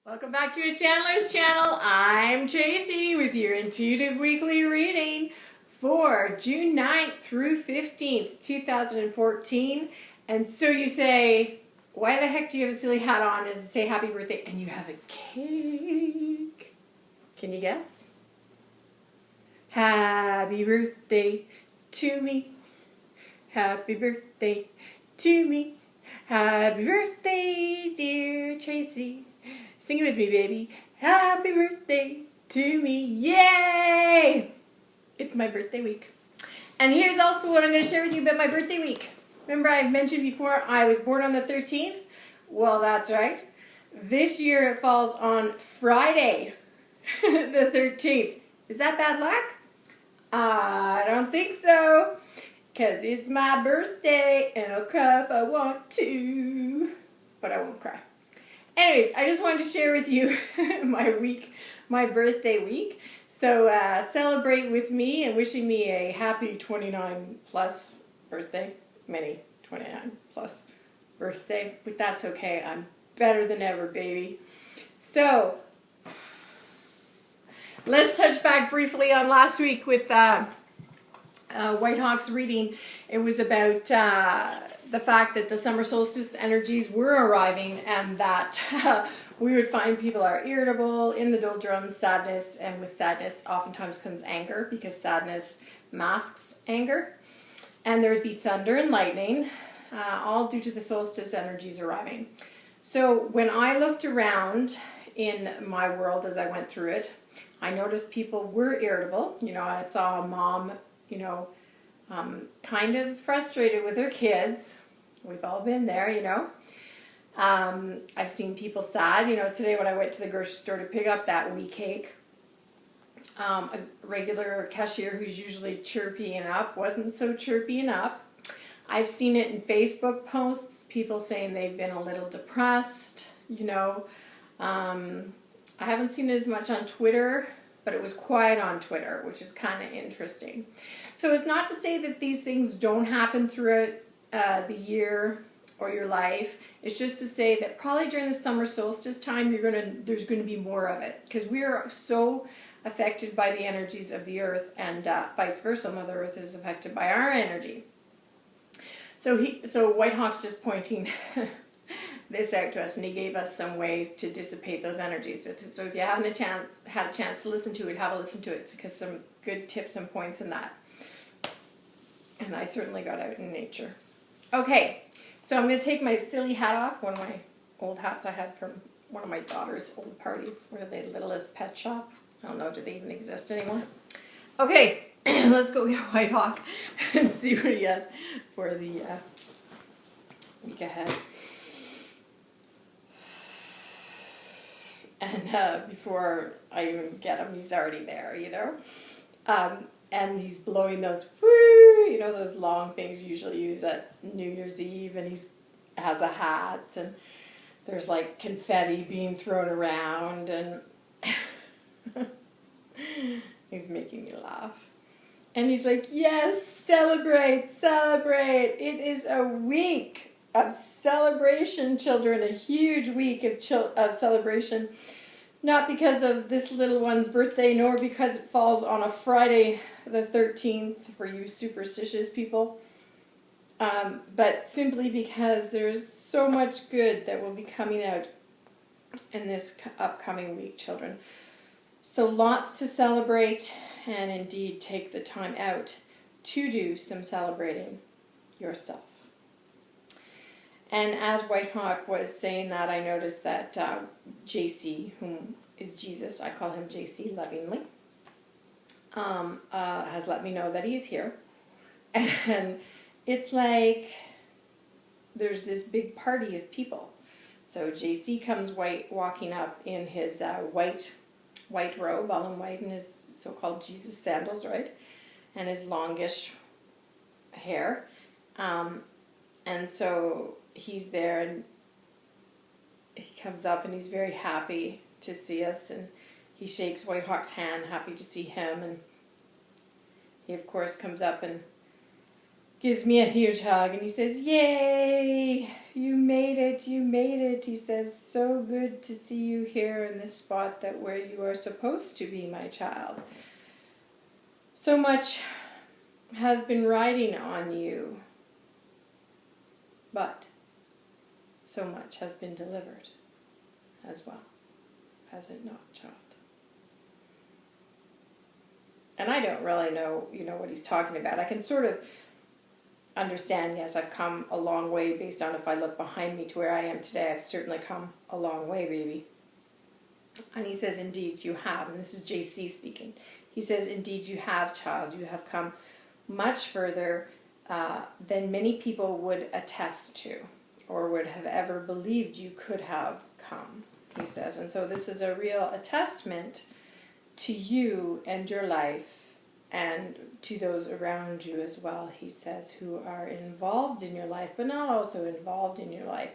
Welcome back to a Chandler's channel. I'm Tracy with your intuitive weekly reading for June 9th through 15th, 2014. And so you say, why the heck do you have a silly hat on? Does it say happy birthday? And you have a cake. Can you guess? Happy birthday to me. Happy birthday to me. Happy birthday, dear Tracy. Sing it with me, baby. Happy birthday to me. Yay! It's my birthday week. And here's also what I'm going to share with you about my birthday week. Remember I've mentioned before I was born on the 13th? Well, that's right. This year it falls on Friday, the 13th. Is that bad luck? I don't think so. Because it's my birthday and I'll cry if I want to. But I won't cry. Anyways, I just wanted to share with you my birthday week. So celebrate with me and wishing me a happy 29 plus birthday. Many 29 plus birthday. But that's okay. I'm better than ever, baby. So let's touch back briefly on last week with Whitehawk's reading. It was about the fact that the summer solstice energies were arriving and that we would find people are irritable, in the doldrums, sadness, and with sadness oftentimes comes anger because sadness masks anger. And there would be thunder and lightning, all due to the solstice energies arriving. So when I looked around in my world as I went through it, I noticed people were irritable. You know, I saw a mom, kind of frustrated with her kids. We've all been there, you know. I've seen people sad. You know, today when I went to the grocery store to pick up that wee cake, a regular cashier who's usually chirpy and up wasn't so chirpy and up. I've seen it in Facebook posts, people saying they've been a little depressed, you know. I haven't seen it as much on Twitter, but it was quiet on Twitter, which is kind of interesting. So it's not to say that these things don't happen throughout the year or your life. It's just to say that probably during the summer solstice time, there's going to be more of it because we are so affected by the energies of the earth, and vice versa. Mother Earth is affected by our energy. So Whitehawk's just pointing this out to us, and he gave us some ways to dissipate those energies. So if you haven't had a chance to listen to it, have a listen to it, because some good tips and points in that. And I certainly got out in nature. Okay, so I'm going to take my silly hat off, one of my old hats I had from one of my daughter's old parties. What are they, Littlest Pet Shop? I don't know, do they even exist anymore? Okay, let's go get Whitehawk and see what he has for the week ahead. And before I even get him, he's already there, you know. And he's blowing those, you know, those long things you usually use at New Year's Eve. And he has a hat, and there's like confetti being thrown around, and he's making me laugh. And he's like, yes, celebrate, celebrate. It is a week of celebration, children, a huge week of celebration. Not because of this little one's birthday, nor because it falls on a Friday the 13th for you superstitious people, but simply because there's so much good that will be coming out in this upcoming week, children. So lots to celebrate, and indeed take the time out to do some celebrating yourself. And as Whitehawk was saying that, I noticed that JC, whom is Jesus, I call him JC lovingly, has let me know that he's here. And it's like there's this big party of people. So JC comes walking up in his white robe, all in white, and his so-called Jesus sandals, right? And his longish hair. And so he's there, and he comes up, and he's very happy to see us, and he shakes Whitehawk's hand, happy to see him, and he of course comes up and gives me a huge hug, and he says, yay, you made it, you made it. He says, so good to see you here in this spot that where you are supposed to be, my child. So much has been riding on you, but so much has been delivered as well, has it not, child? And I don't really know, what he's talking about. I can sort of understand, yes, I've come a long way based on if I look behind me to where I am today. I've certainly come a long way, baby. And he says, indeed, you have. And this is JC speaking. He says, indeed, you have, child. You have come much further than many people would attest to or would have ever believed you could have come, he says. And so this is a real attestment to you and your life and to those around you as well, he says, who are involved in your life, but not also involved in your life,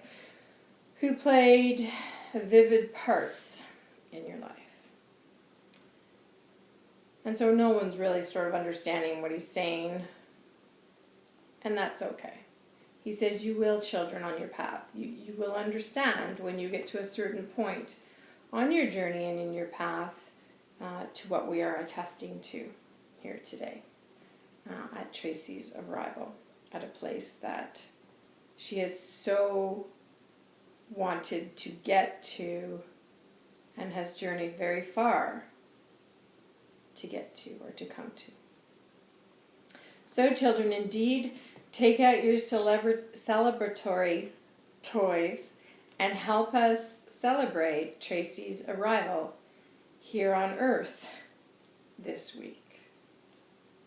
who played vivid parts in your life. And so no one's really sort of understanding what he's saying, and that's okay. He says, you will, children, on your path. You will understand when you get to a certain point on your journey and in your path to what we are attesting to here today at Tracy's arrival at a place that she has so wanted to get to and has journeyed very far to get to or to come to. So, children, indeed, take out your celebratory toys and help us celebrate Tracy's arrival here on earth this week.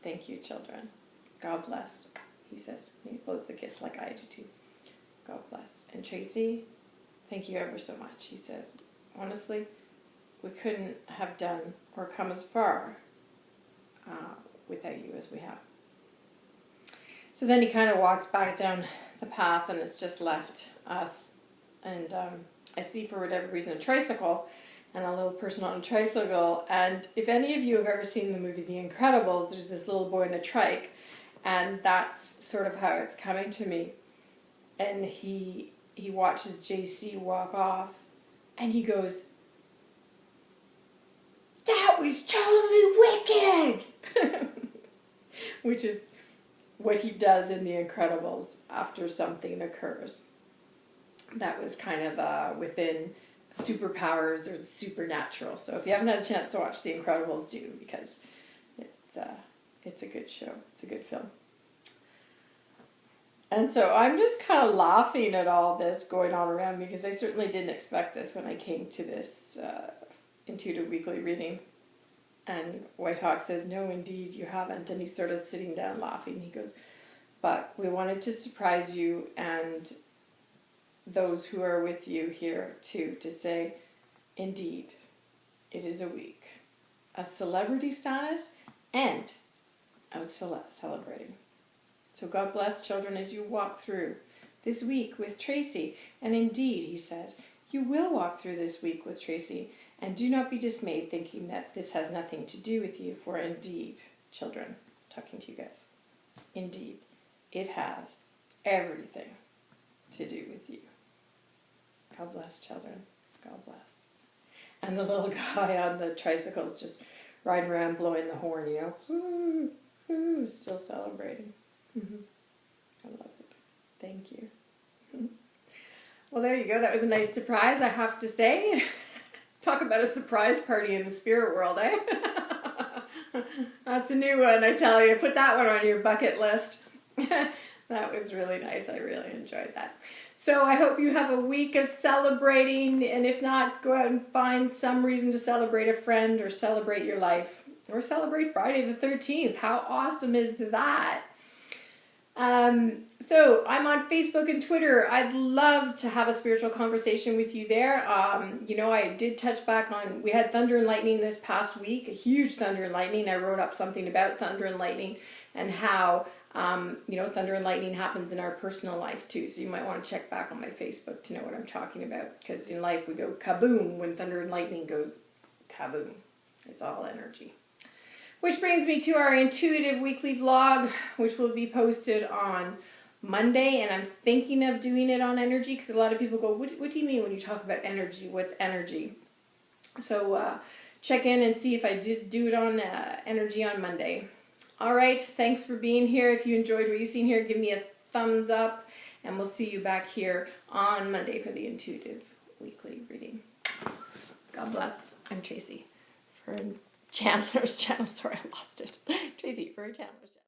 Thank you, children. God bless, he says. He blows the kiss like I do too. God bless. And Tracy, thank you ever so much, he says. Honestly, we couldn't have done or come as far without you as we have. So then he kind of walks back down the path and it's just left us. And I see, for whatever reason, a tricycle and a little person on a tricycle. And if any of you have ever seen the movie The Incredibles, there's this little boy in a trike. And that's sort of how it's coming to me. And he watches JC walk off and he goes, that was totally wicked! Which is what he does in The Incredibles after something occurs. That was kind of within superpowers or the supernatural. So if you haven't had a chance to watch The Incredibles, do, because it's a good show. It's a good film. And so I'm just kind of laughing at all this going on around me because I certainly didn't expect this when I came to this intuitive weekly reading. And Whitehawk says, no, indeed, you haven't. And he's sort of sitting down laughing. He goes, but we wanted to surprise you and those who are with you here too, to say, indeed, it is a week of celebrity status and of celebrating. So God bless, children, as you walk through this week with Tracy. And indeed, he says, you will walk through this week with Tracy. And do not be dismayed thinking that this has nothing to do with you. For indeed, children, talking to you guys, indeed, it has everything to do with you. God bless, children. God bless. And the little guy on the tricycle is just riding around blowing the horn, Woo, woo, still celebrating. I love it. Thank you. Well, there you go. That was a nice surprise, I have to say. Talk about a surprise party in the spirit world, eh? That's a new one, I tell you. Put that one on your bucket list. That was really nice. I really enjoyed that. So I hope you have a week of celebrating, and if not, go out and find some reason to celebrate a friend or celebrate your life or celebrate Friday the 13th. How awesome is that? So I'm on Facebook and Twitter. I'd love to have a spiritual conversation with you there. I did touch back on, we had thunder and lightning this past week, a huge thunder and lightning. I wrote up something about thunder and lightning and how, thunder and lightning happens in our personal life too. So you might want to check back on my Facebook to know what I'm talking about. Because in life we go kaboom when thunder and lightning goes kaboom. It's all energy. Which brings me to our intuitive weekly vlog, which will be posted on Monday, and I'm thinking of doing it on energy, because a lot of people go, what do you mean when you talk about energy? What's energy? So check in and see if I did do it on energy on Monday. All right, thanks for being here. If you enjoyed what you've seen here, give me a thumbs up, and we'll see you back here on Monday for the Intuitive Weekly Reading. God bless. I'm Tracy for Chandler's Channel. Sorry, I lost it. Tracy for Chandler's Channel.